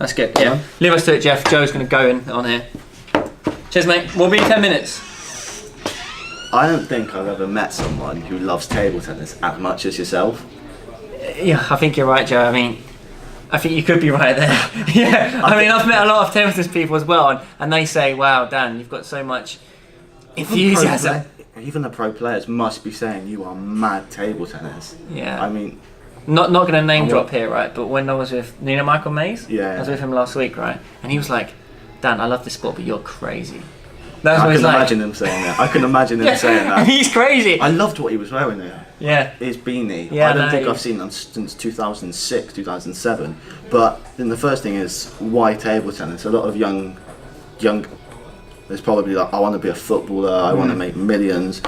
That's good. Yeah. Leave us to it, Jeff. Joe's going to go in on here. Cheers, mate. We'll be in 10 minutes. I don't think I've ever met someone who loves table tennis as much as yourself. Yeah, I think you're right, Joe. I mean, I think you could be right there. Yeah. I mean, I've met a lot of table tennis people as well, and they say, "Wow, Dan, you've got so much enthusiasm." Even the pro players must be saying you are mad table tennis. Yeah. I mean, not going to name drop here, right? But when I was with Michael Mays, yeah, I was with him last week, right? And he was like, "Dan, I love this sport, but you're crazy." That's I what he's can like. imagine him saying that. I can imagine him saying that. He's crazy. I loved what he was wearing there. Yeah. His beanie. Yeah, I don't think I've seen him since 2006, 2007. But then the first thing is, why table tennis? A lot of young, there's probably like, I want to be a footballer, I want to make millions.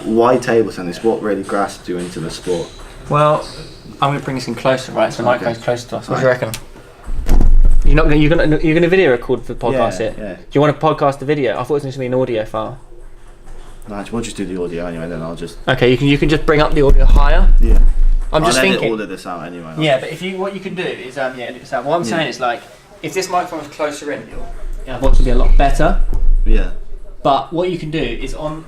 Why table tennis? What really grasped you into the sport? Well, I'm going to bring this in closer, right? So the microphone's closer to us. What do you reckon? You're gonna video record for the podcast here. Yeah. Do you want to podcast the video? I thought it was going to be an audio file. No, we'll just do the audio anyway. Then I'll just. Okay, you can just bring up the audio higher. Yeah. I'm just thinking. I'll edit all of this out anyway. Yeah, but what you can do is edit this out. What I'm saying is like, if this microphone was closer in, your voice would be a lot better. Yeah. But what you can do is on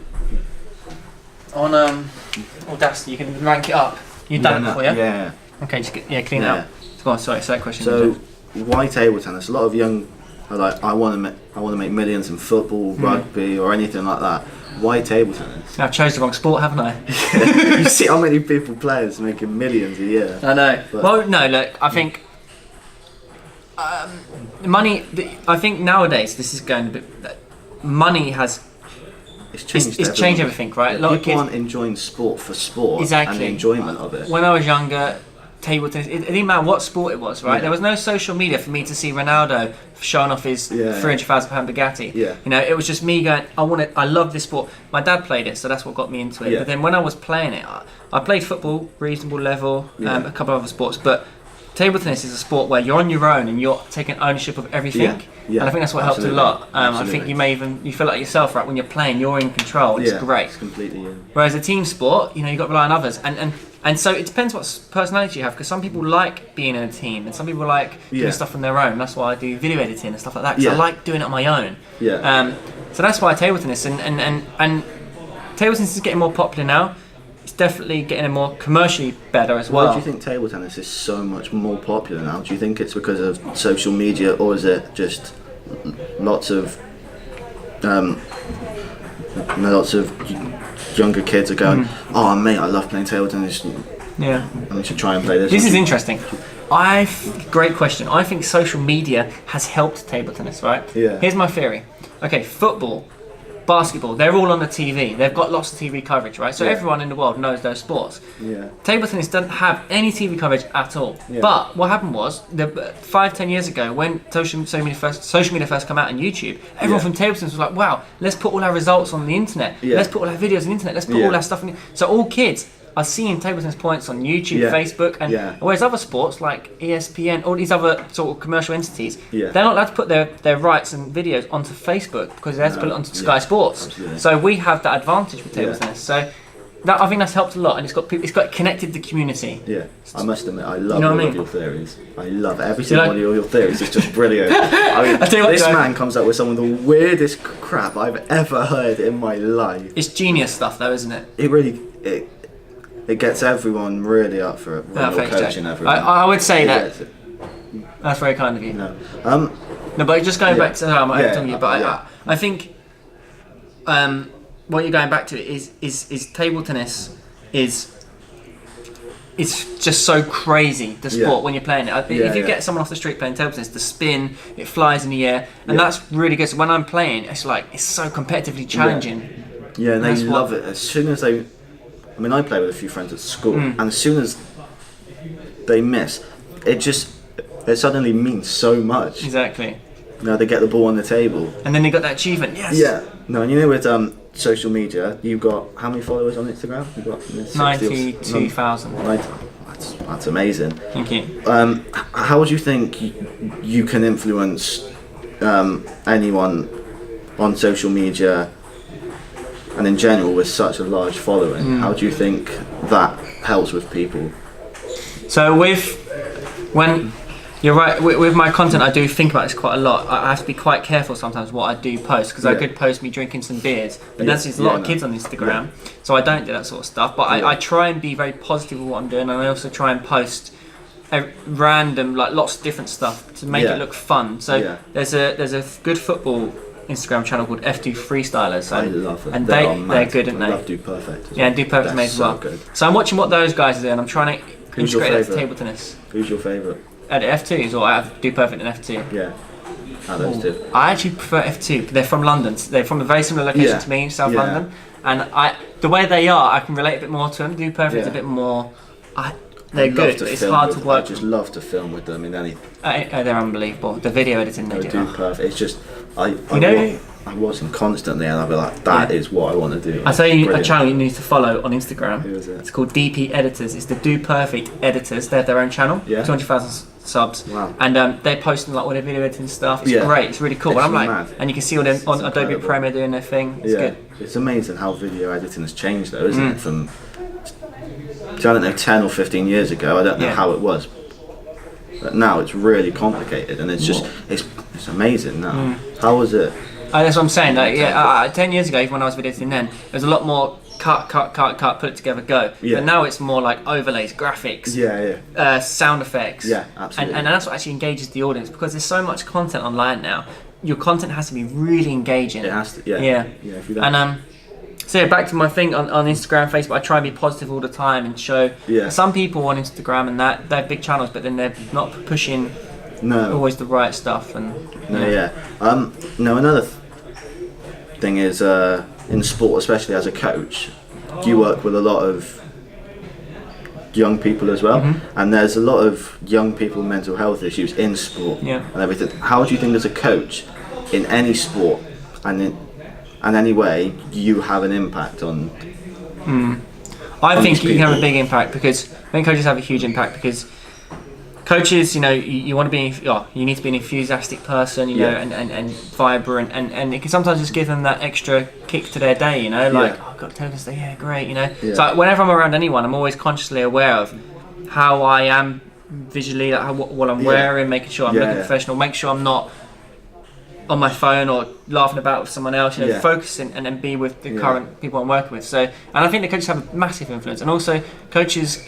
Audacity, you can rank it up. You've done it before, yeah? Yeah. Okay, just clean it up. Go on, sorry, second question. So, why table tennis? A lot of young are like, I want to make millions in football, rugby, or anything like that. Why table tennis? I've chose the wrong sport, haven't I? You see how many players making millions a year. I know. Well, no, look, I think money. I think nowadays this is going to be. Money has. It's changed everything, right? Yeah, people aren't enjoying sport for sport and the enjoyment of it. When I was younger, table tennis, it didn't matter what sport it was, right? Yeah. There was no social media for me to see Ronaldo showing off his £300,000 Bugatti. Yeah. You know, it was just me going, I love this sport. My dad played it, so that's what got me into it. Yeah. But then when I was playing it, I played football, reasonable level, a couple of other sports, but table tennis is a sport where you're on your own and you're taking ownership of everything. Yeah. And I think that's what helped a lot. I think you feel like yourself, right? When you're playing, you're in control. It's great. It's completely. Whereas a team sport, you've got to rely on others, and so it depends what personality you have. Because some people like being in a team, and some people like doing stuff on their own. That's why I do video editing and stuff like that. Because I like doing it on my own. Yeah. So that's why table tennis and table tennis is getting more popular now. It's definitely getting more commercially better as well. Why do you think table tennis is so much more popular now? Do you think it's because of social media, or is it just lots of younger kids are going, "Oh mate, I love playing table tennis. Yeah, I should try and play this." This is interesting. Great question. I think social media has helped table tennis, right? Yeah. Here's my theory. Okay, football, basketball, they're all on the TV. They've got lots of TV coverage, right? So everyone in the world knows those sports. Yeah. Table tennis doesn't have any TV coverage at all. Yeah. But what happened was, 5-10 years ago, when social media first come out on YouTube, everyone from table tennis was like, wow, let's put all our results on the internet. Yeah. Let's put all our videos on the internet. Let's put all our stuff on. So all kids are seeing table tennis points on YouTube, Facebook, and whereas other sports like ESPN, all these other sort of commercial entities, they're not allowed to put their rights and videos onto Facebook because they have to put it onto Sky Sports. Absolutely. So we have that advantage with table tennis. So I think that's helped a lot, and it's got connected the community. Yeah, I must admit, I love all of your theories. I love every single one of your theories. It's just brilliant. I mean, this man comes up with some of the weirdest crap I've ever heard in my life. It's genius stuff, though, isn't it? It really. It gets everyone really up for it when you're coaching everyone. I would say that. That's very kind of you. No, but just going back to I think what you're going back to is table tennis it's just so crazy, the sport, when you're playing it. If you get someone off the street playing table tennis, the spin, it flies in the air, and that's really good. So when I'm playing, it's so competitively challenging. Yeah, and they love it. As soon as I play with a few friends at school, and as soon as they miss, it suddenly means so much. Exactly. They get the ball on the table. And then they got that achievement, yes. Yeah. No, and with social media, you've got how many followers on Instagram? You've got 92,000. That's amazing. Thank you. How would you think you can influence anyone on social media and in general with such a large following? How do you think that helps with people? So when You're right. With my content, I do think about this quite a lot. I have to be quite careful sometimes what I do post, because I could post me drinking some beers, but there's a lot of kids on Instagram, so I don't do that sort of stuff. But I try and be very positive with what I'm doing, and I also try and post random, like lots of different stuff to make it look fun. So there's a good football Instagram channel called F2 Freestylers. I love them. And they're good, aren't they? I love Do Perfect. Yeah, and Do Perfect made as well. Good. So I'm watching what those guys are doing. I'm trying to integrate that to table tennis. Who's your favourite? At F2s, or I have Do Perfect and F2? Yeah. Those two. I actually prefer F2. They're from London. They're from a very similar location to me, South London. And the way they are, I can relate a bit more to them. Do Perfect a bit more. They're good. It's hard to work. I just love to film with them in anything. They're unbelievable. The video editing they do. Do Perfect. It's just I watch them constantly, and I'll be like, that is what I want to do. I'll tell you a channel you need to follow on Instagram. Who is it? It's called DP Editors. It's the Do Perfect Editors. They have their own channel. 200,000 subs. Wow. And they're posting like all their video editing stuff. It's great. It's really cool. It's and I'm like, mad. and you can see all them on Adobe Premiere doing their thing. It's good. It's amazing how video editing has changed, though, isn't it? From I don't know, 10 or 15 years ago. I don't know how it was. But now it's really complicated, and it's just it's amazing now. How was it? That's what I'm saying. Like, 10 years ago, even when I was video editing, then there was a lot more cut, put it together, go. But now it's more like overlays, graphics, sound effects. Yeah, absolutely. And that's what actually engages the audience, because there's so much content online now. Your content has to be really engaging. It has to. Yeah. If you don't. And so back to my thing on Instagram, Facebook. I try and be positive all the time and show some people on Instagram and that they have big channels, but then they're not pushing always the right stuff. And another thing is in sport, especially as a coach, you work with a lot of young people as well, and there's a lot of young people with mental health issues in sport and everything. How do you think, as a coach in any sport and in any way, you have an impact on? I think you can have a big impact, because I think coaches have a huge impact, because coaches, you want to be, you need to be an enthusiastic person, you know, and vibrant, and it can sometimes just give them that extra kick to their day, like, oh, I've got to tell this day, great, So whenever I'm around anyone, I'm always consciously aware of how I am visually, like what I'm wearing, making sure I'm looking professional, make sure I'm not on my phone or laughing about with someone else, focusing and then be with the current people I'm working with. So, and I think the coaches have a massive influence, and also coaches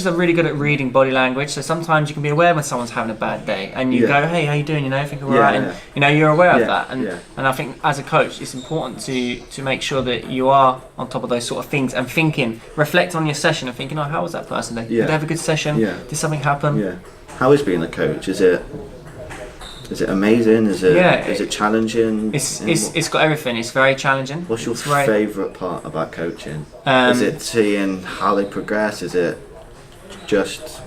are really good at reading body language. So sometimes you can be aware when someone's having a bad day, and you go, "Hey, how you doing? I think we're alright," and you're aware of that. And I think as a coach, it's important to make sure that you are on top of those sort of things and reflect on your session and thinking, "Oh, how was that person? Did they have a good session? Did something happen?" Yeah. How is being a coach? Is it amazing? Is it challenging? It's got everything. It's very challenging. What's your favourite part about coaching? Is it seeing how they progress? Is it just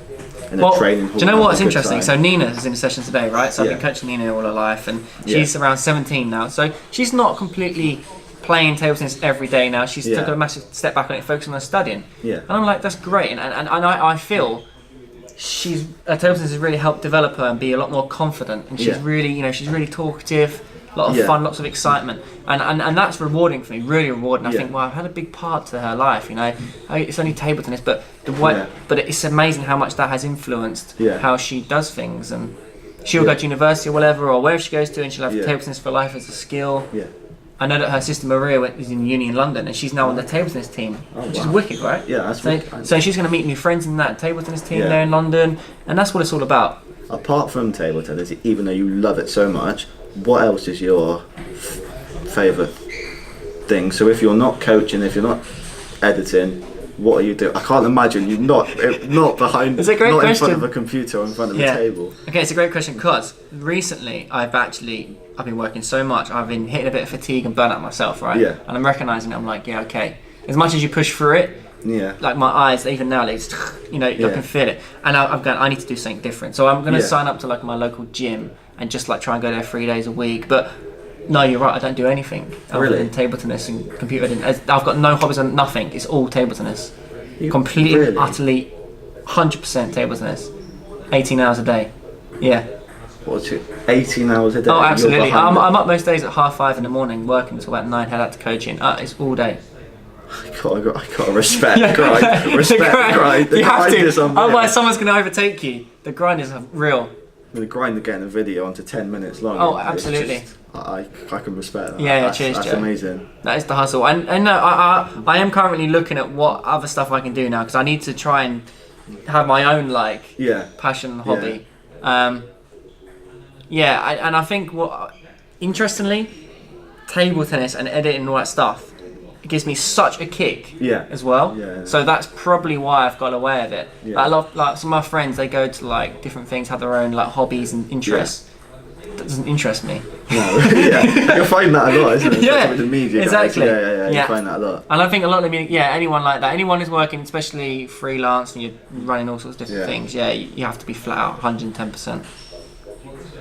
in a training hall? Do you know what's interesting? So Nina is in a session today, right? So I've been coaching Nina all her life, and she's around 17 now. So she's not completely playing table tennis every day now. She's took a massive step back on it, focusing on studying. Yeah. And I'm like, that's great. And I feel her table tennis has really helped develop her and be a lot more confident, and she's really, she's really talkative, a lot of fun, lots of excitement, and that's rewarding for me, really rewarding. I think, I've had a big part to her life, it's only table tennis, but but it's amazing how much that has influenced how she does things, and she'll go to university or whatever, or wherever she goes to, and she'll have table tennis for life as a skill. I know that her sister Maria is in uni in London, and she's now on the table tennis team, which is wicked, right? Yeah, that's wicked. So she's going to meet new friends in that table tennis team there in London, and that's what it's all about. Apart from table tennis, even though you love it so much, what else is your favourite thing? So if you're not coaching, if you're not editing, what are you doing? I can't imagine you're not behind, it's a great not question. in front of a computer or in front of a table. Okay, it's a great question, because recently I've been working so much, I've been hitting a bit of fatigue and burnout myself, right? Yeah. And I'm recognising it, I'm like, okay. As much as you push through it, like my eyes, even now, I can feel it. And I'm going, I need to do something different. So I'm going to sign up to like my local gym and just like try and go there 3 days a week. But no, you're right, I don't do anything other than table tennis and computer. I've got no hobbies and nothing. It's all table tennis. Completely, utterly, 100% table tennis. 18 hours a day. Yeah. What's it? 18 hours a day? Oh, absolutely. I'm up most days at 5:30 in the morning, working until about 9, head out to coaching. It's all day. I got respect, grind. Respect, grind. You have to. Otherwise, someone's going to overtake you. The grind is real. the grind of getting a video onto 10 minutes long. Oh, absolutely. Just, I can respect that. Yeah, cheers, that's Joe. amazing. That is the hustle. And no, I am currently looking at what other stuff I can do now, because I need to try and have my own passion and hobby. And I think interestingly, table tennis and editing and all that stuff, it gives me such a kick as well. Yeah. So that's probably why I've got away with it. Yeah. I love, some of my friends, they go to different things, have their own hobbies and interests. That doesn't interest me. No, you'll find that a lot, isn't it? Yeah, with the media exactly. Guys. You find that a lot. And I think a lot of anyone like that, anyone who's working, especially freelance, and you're running all sorts of different things. Yeah, you have to be flat out, 110%.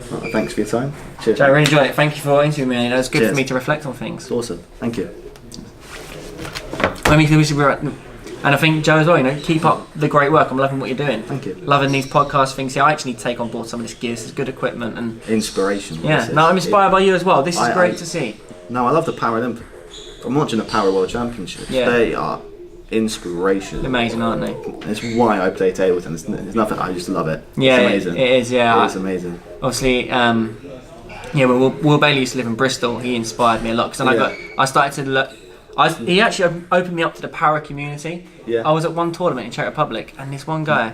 Well, thanks for your time. Cheers. Joe, I really enjoyed it. Thank you for interviewing me. It was good for me to reflect on things. It's awesome. Thank you. And I think Joe as well, keep up the great work. I'm loving what you're doing. Thank you. Loving these podcast things. I actually need to take on board some of this gear. This is good equipment and inspiration. I'm inspired by you as well. This is great to see. No, I love the Paralympics. I'm watching the Para World Championships. Yeah. They are inspiration. Amazing, aren't they? It's why I play table tennis. There's nothing. I just love it. Yeah, it's amazing. It is. Yeah, it is amazing. Obviously, Will Bailey used to live in Bristol. He inspired me a lot because I started to look. He actually opened me up to the para community. Yeah. I was at one tournament in Czech Republic, and this one guy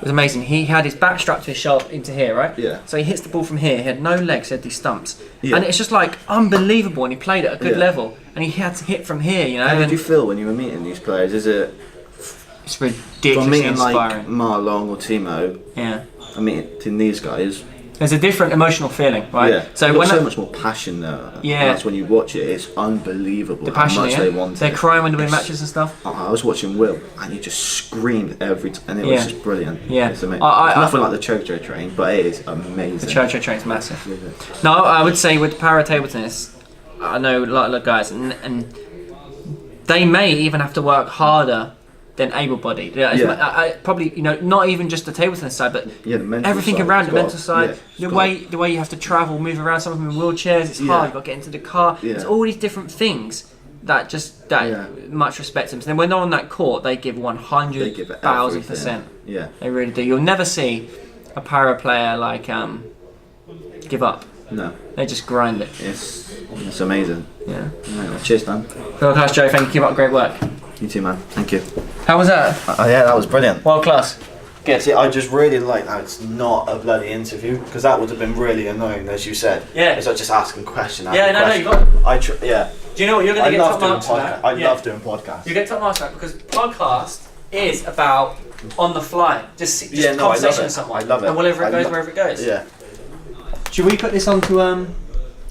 was amazing. He had his back strapped to his shoulder into here, right? Yeah. So he hits the ball from here. He had no legs. He had these stumps, Yeah. and it's just unbelievable. And he played at a good level, and he had to hit from here. How did you feel when you were meeting these players? Is it? It's ridiculously from meeting inspiring. like Marlon or Timo. Yeah. I meeting these guys. There's a different emotional feeling, right? Yeah. So when so much more passion there. Yeah. That's when you watch it. It's unbelievable the passion, how much they want. They're crying when they win matches and stuff. I was watching Will, and he just screamed every time, and it was just brilliant. Yeah. It's amazing. It's nothing like the Chojo train, but it is amazing. The Chojo train's massive. Yeah. No, I would say with para table tennis, I know a lot of guys, and they may even have to work harder than able-bodied. I probably, not even just the table tennis side, but the mental everything side around the mental side. The way you have to travel, move around. Some of them in wheelchairs. It's hard. You've got to get into the car. Yeah. There's all these different things that much respect them. So then when they're on that court, they give 100,000%. Yeah, they really do. You'll never see a para player give up. No, they just grind it. It's amazing. Yeah. Cheers, Dan. World class, Joe. Thank you. Keep up great work. You too, man. Thank you. How was that? Yeah, that was brilliant. World class. Good. See, I just really like that it's not a bloody interview, because that would have been really annoying, as you said. Yeah. It's like just asking questions. You got. Yeah. Do you know what you're going to get top marks for that? I love doing podcasts. You get top marks for that because podcast is about on the fly, just conversation with someone. I love it. And wherever it goes. Yeah. Should we put this onto